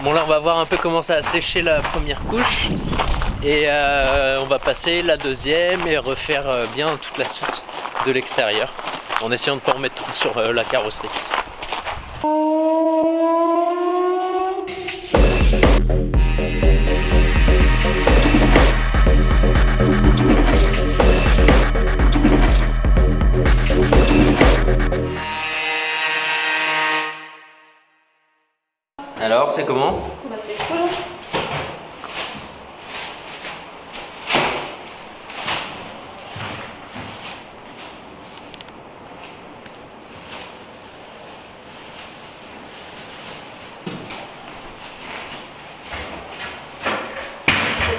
Bon là on va voir un peu comment ça a séché la première couche et on va passer la deuxième et refaire bien toute la soute de l'extérieur en essayant de ne pas remettre tout sur la carrosserie. Alors c'est comment? Bah c'est cool.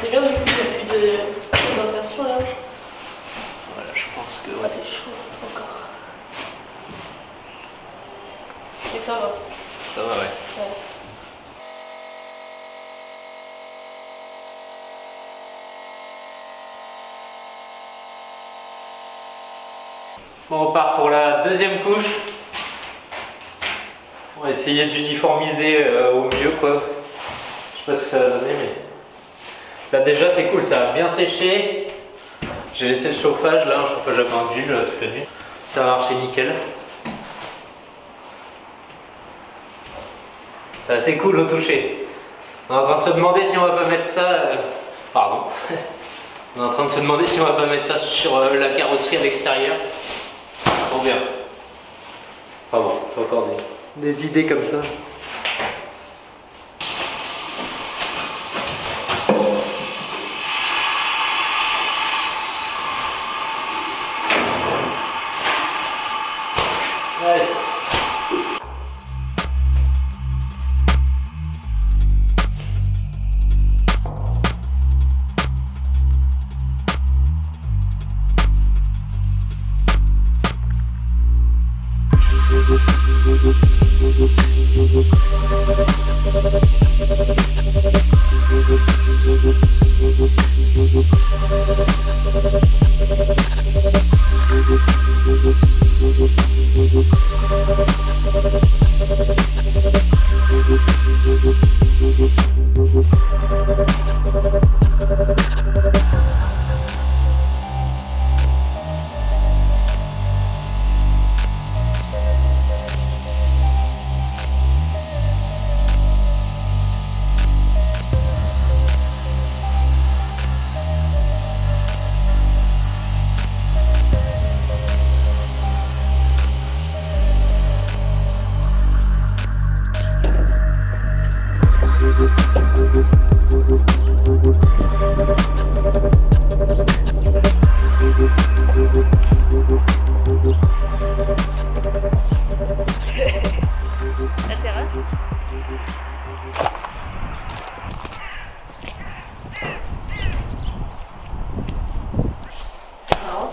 C'est bien du coup qu'il n'y a plus de condensation là. Voilà, je pense que Ah, c'est chaud encore. Et ça va. ça va, ouais. Ouais. Bon, on part pour la deuxième couche. On va essayer d'uniformiser au mieux quoi. Je sais pas ce que ça va donner mais... Là déjà c'est cool, ça a bien séché. J'ai laissé le chauffage là, un chauffage à pendule toute la nuit. Ça a marché nickel. C'est assez cool au toucher. On est en train de se demander si on va pas mettre ça... Pardon. On est en train de se demander si on va pas mettre ça sur la carrosserie à l'extérieur. Trop bien. Ah bon, c'est encore des idées comme ça. Allez. La terrasse. Non.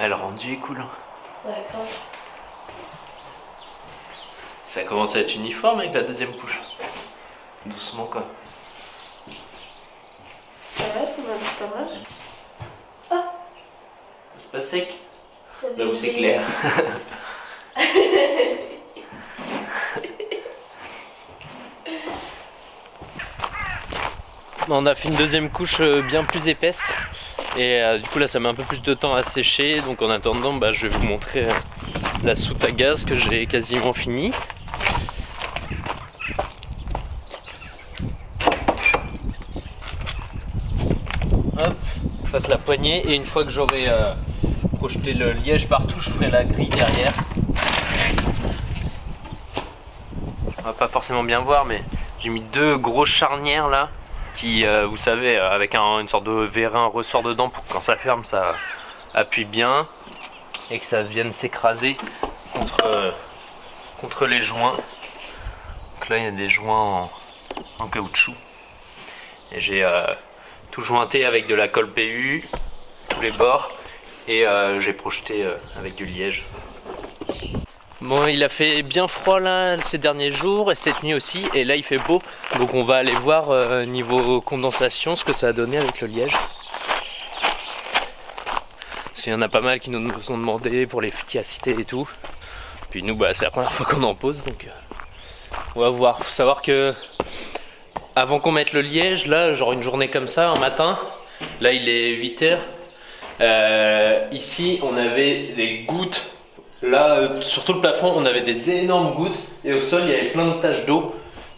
Le rendu est cool. D'accord. Ça commence à être uniforme avec la deuxième couche. Doucement quoi. Ça va, ça va pas mal. Ah, C'est pas sec. ça Là où c'est fait- clair. On a fait une deuxième couche bien plus épaisse et du coup là ça met un peu plus de temps à sécher, donc en attendant bah, je vais vous montrer la soute à gaz que j'ai quasiment fini. Hop, je fasse la poignée et une fois que j'aurai projeté le liège partout, je ferai la grille derrière. On va pas forcément bien voir mais j'ai mis deux grosses charnières là qui, vous savez, avec une sorte de vérin ressort dedans pour que quand ça ferme ça appuie bien et que ça vienne s'écraser contre les joints. Donc là il y a des joints en caoutchouc et j'ai tout jointé avec de la colle PU, tous les bords, et j'ai projeté avec du liège. Bon, il a fait bien froid là ces derniers jours et cette nuit aussi, et là il fait beau, donc on va aller voir niveau condensation ce que ça a donné avec le liège. Parce qu'il y en a pas mal qui nous ont demandé pour l'efficacité et tout. Puis nous, bah, c'est la première fois qu'on en pose, donc on va voir. Faut savoir que avant qu'on mette le liège, là, genre une journée comme ça, un matin, là il est 8h. Ici, on avait des gouttes. Là, sur tout le plafond, on avait des énormes gouttes et au sol, il y avait plein de taches d'eau.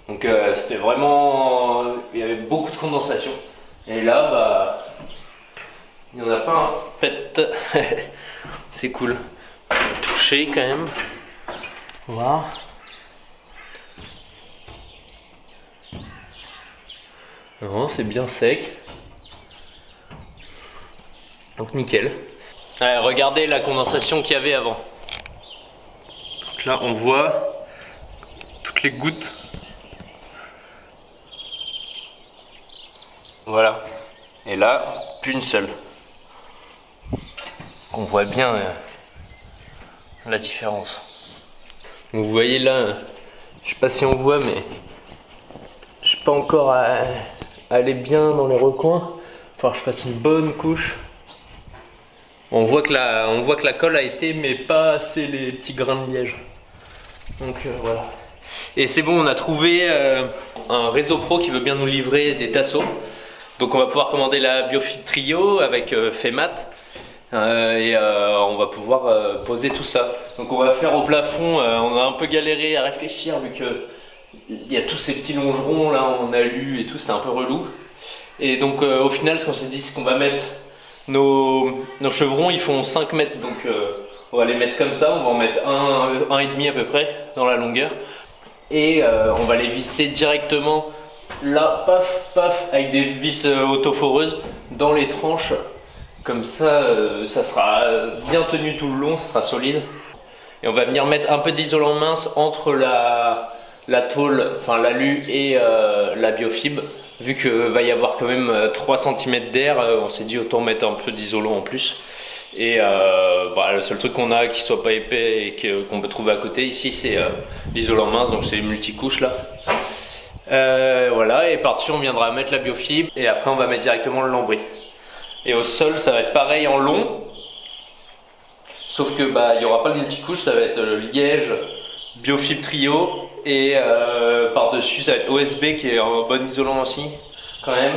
Donc c'était vraiment, il y avait beaucoup de condensation. Et là, bah, il n'y en a pas un pet. C'est cool. Toucher quand même. Voir. Non, c'est bien sec. Donc nickel. Ouais, regardez la condensation qu'il y avait avant. Donc là, on voit toutes les gouttes. Voilà. Et là, plus une seule. On voit bien la différence. Donc vous voyez là, je sais pas si on voit, mais je suis pas encore aller bien dans les recoins. Il faut que je fasse une bonne couche. On voit que la colle a été, mais pas assez les petits grains de liège. Donc voilà. Et c'est bon, on a trouvé un réseau pro qui veut bien nous livrer des tasseaux. Donc on va pouvoir commander la Biofib Trio avec Femat et on va pouvoir poser tout ça. Donc on va faire au plafond, on a un peu galéré à réfléchir vu que il y a tous ces petits longerons là en alu et tout, c'était un peu relou. Et donc au final ce qu'on s'est dit c'est qu'on va mettre nos chevrons, ils font 5 mètres, donc on va les mettre comme ça, on va en mettre un et demi à peu près dans la longueur. Et on va les visser directement là, paf, paf, avec des vis autoforeuses dans les tranches. Comme ça, ça sera bien tenu tout le long, ça sera solide. Et on va venir mettre un peu d'isolant mince entre la tôle, enfin l'alu et la biofib. Vu que va y avoir quand même 3 cm d'air, on s'est dit autant mettre un peu d'isolant en plus. Et bah, le seul truc qu'on a qui soit pas épais et qu'on peut trouver à côté ici, c'est l'isolant mince, donc c'est une multicouche là. Voilà, et par-dessus on viendra mettre la biofibre et après on va mettre directement le lambris. Et au sol ça va être pareil en long, sauf que bah il n'y aura pas de multicouche, ça va être le liège Biofib Trio et par-dessus ça va être OSB qui est un bon isolant aussi quand même.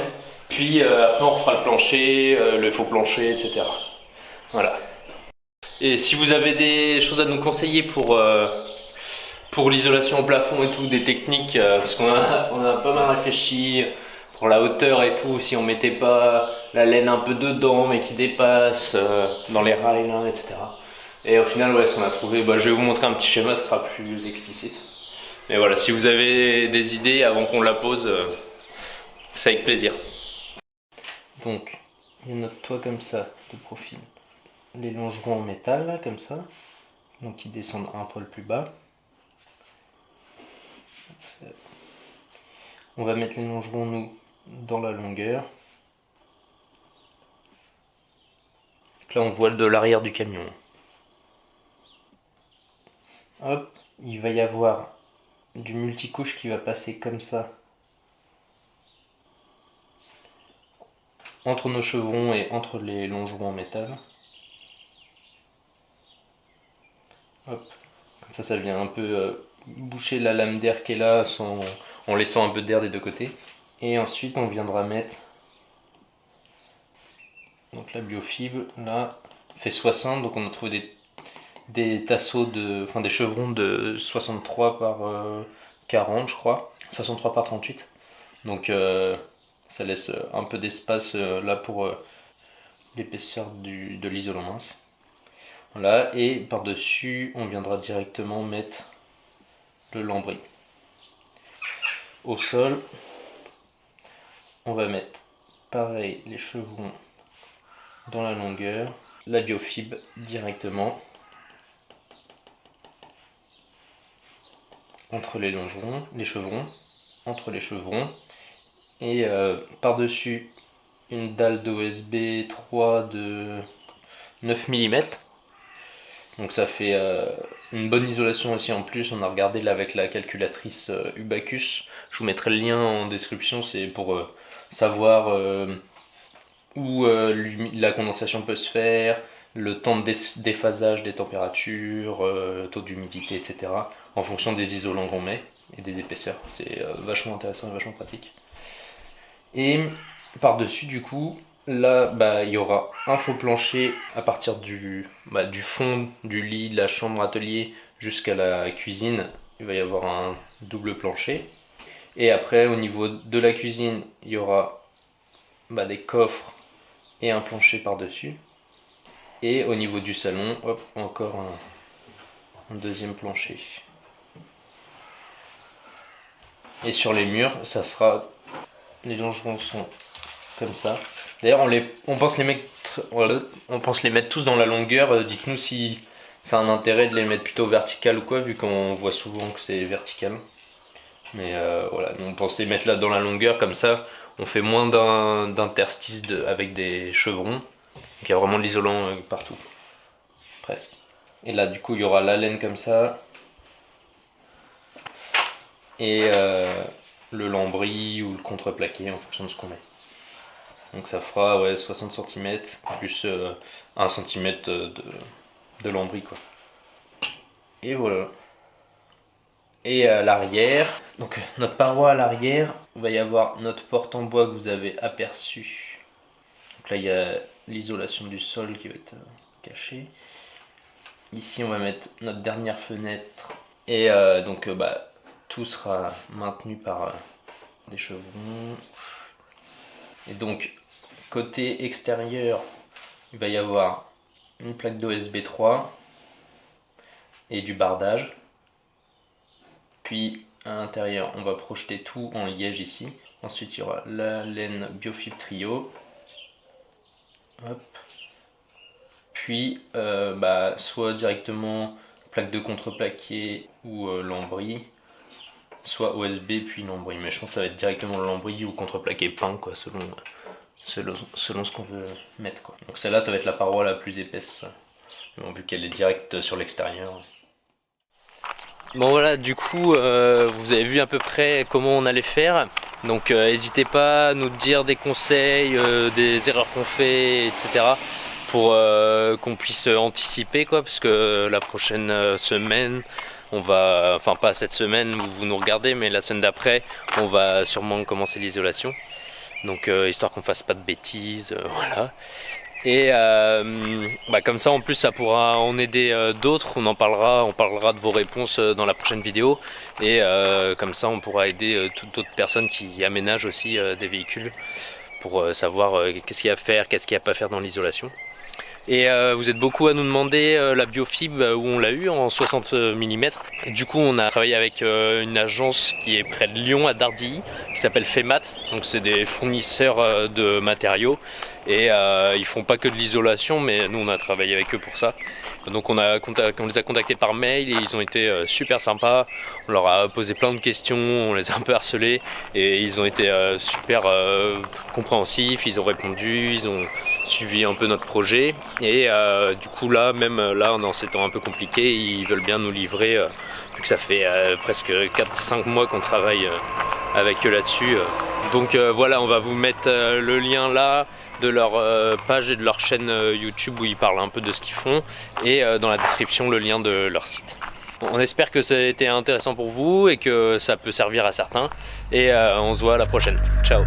Puis après on refera le plancher, le faux plancher, etc. Voilà. Et si vous avez des choses à nous conseiller pour l'isolation au plafond et tout, des techniques, parce qu'on a pas mal réfléchi pour la hauteur et tout, si on mettait pas la laine un peu dedans mais qui dépasse dans les rails, là, etc. Et au final, ouais, ce qu'on a trouvé, bah, je vais vous montrer un petit schéma, ce sera plus explicite. Mais voilà, si vous avez des idées avant qu'on la pose, c'est avec plaisir. Donc, il y a notre toit comme ça, de profil. Les longerons en métal, là, comme ça. Donc, ils descendent un poil plus bas. On va mettre les longerons, nous, dans la longueur. Donc là, on voit de l'arrière du camion. Hop, il va y avoir du multicouche qui va passer comme ça entre nos chevrons et entre les longerons en métal. Hop, comme ça vient un peu boucher la lame d'air qui est là en laissant un peu d'air des deux côtés. Et ensuite on viendra mettre donc la biofibre, là fait 60, donc on a trouvé des tasseaux des chevrons de 63 par 40 je crois, 63 par 38. Donc ça laisse un peu d'espace là pour l'épaisseur de l'isolant mince. Voilà, et par-dessus, on viendra directement mettre le lambris. Au sol, on va mettre pareil les chevrons dans la longueur, la biofibre directement entre les longerons, les chevrons, entre les chevrons, et par-dessus une dalle d'OSB 3 de 9 mm. Donc ça fait une bonne isolation aussi en plus. On a regardé là avec la calculatrice Ubacus. Je vous mettrai le lien en description, c'est pour savoir où la condensation peut se faire, le temps de déphasage des températures, taux d'humidité, etc. en fonction des isolants qu'on met et des épaisseurs. C'est vachement intéressant et vachement pratique. Et par-dessus, du coup, là, il y aura un faux plancher à partir du fond du lit, de la chambre atelier jusqu'à la cuisine. Il va y avoir un double plancher. Et après, au niveau de la cuisine, il y aura des coffres et un plancher par-dessus. Et au niveau du salon, hop, encore un deuxième plancher. Et sur les murs, ça sera... Les longerons sont comme ça. D'ailleurs, on pense les mettre tous dans la longueur. Dites-nous si ça a un intérêt de les mettre plutôt vertical ou quoi, vu qu'on voit souvent que c'est vertical. Mais voilà, on pense les mettre là dans la longueur, comme ça, on fait moins d'interstices avec des chevrons. Donc il y a vraiment de l'isolant partout, presque. Et là, du coup, il y aura la laine comme ça. Et le lambris ou le contreplaqué en fonction de ce qu'on met. Donc ça fera 60 cm plus 1 cm de lambris, quoi. Et voilà. Et à l'arrière, donc notre paroi à l'arrière, il va y avoir notre porte en bois que vous avez aperçu. Donc là il y a l'isolation du sol qui va être cachée. Ici on va mettre notre dernière fenêtre. Et donc tout sera maintenu par des chevrons. Et donc côté extérieur, il va y avoir une plaque d'OSB 3 et du bardage. Puis à l'intérieur, on va projeter tout en liège ici. Ensuite, il y aura la laine Biofib Trio. Hop. Puis, soit directement plaque de contreplaqué ou lambris, soit OSB puis lambris. Mais je pense que ça va être directement le lambris ou contreplaqué peint, quoi, selon ce qu'on veut mettre, quoi. Donc celle-là, ça va être la paroi la plus épaisse, vu qu'elle est directe sur l'extérieur. Bon voilà, du coup vous avez vu à peu près comment on allait faire, donc n'hésitez pas à nous dire des conseils, des erreurs qu'on fait, etc. pour qu'on puisse anticiper, quoi, parce que la prochaine semaine on va, enfin pas cette semaine où vous nous regardez, mais la semaine d'après on va sûrement commencer l'isolation, donc histoire qu'on fasse pas de bêtises, voilà. Et comme ça en plus ça pourra en aider d'autres, on parlera de vos réponses dans la prochaine vidéo, et comme ça on pourra aider toutes d'autres personnes qui aménagent aussi des véhicules pour savoir qu'est-ce qu'il y a à faire, qu'est-ce qu'il y a pas à faire dans l'isolation. Et vous êtes beaucoup à nous demander la biofib où on l'a eu en 60 mm. Du coup on a travaillé avec une agence qui est près de Lyon à Dardilly, qui s'appelle Femat. Donc c'est des fournisseurs de matériaux, et ils font pas que de l'isolation, mais nous on a travaillé avec eux pour ça. Donc on les a contactés par mail et ils ont été super sympas. On leur a posé plein de questions, on les a un peu harcelés et ils ont été super compréhensifs, ils ont répondu, ils ont suivi un peu notre projet, et du coup là, même là dans ces temps un peu compliqués, ils veulent bien nous livrer, vu que ça fait presque 4-5 mois qu'on travaille avec eux là-dessus. Donc voilà, on va vous mettre le lien là de leur page et de leur chaîne YouTube où ils parlent un peu de ce qu'ils font, et dans la description le lien de leur site. On espère que ça a été intéressant pour vous et que ça peut servir à certains, et on se voit à la prochaine. Ciao.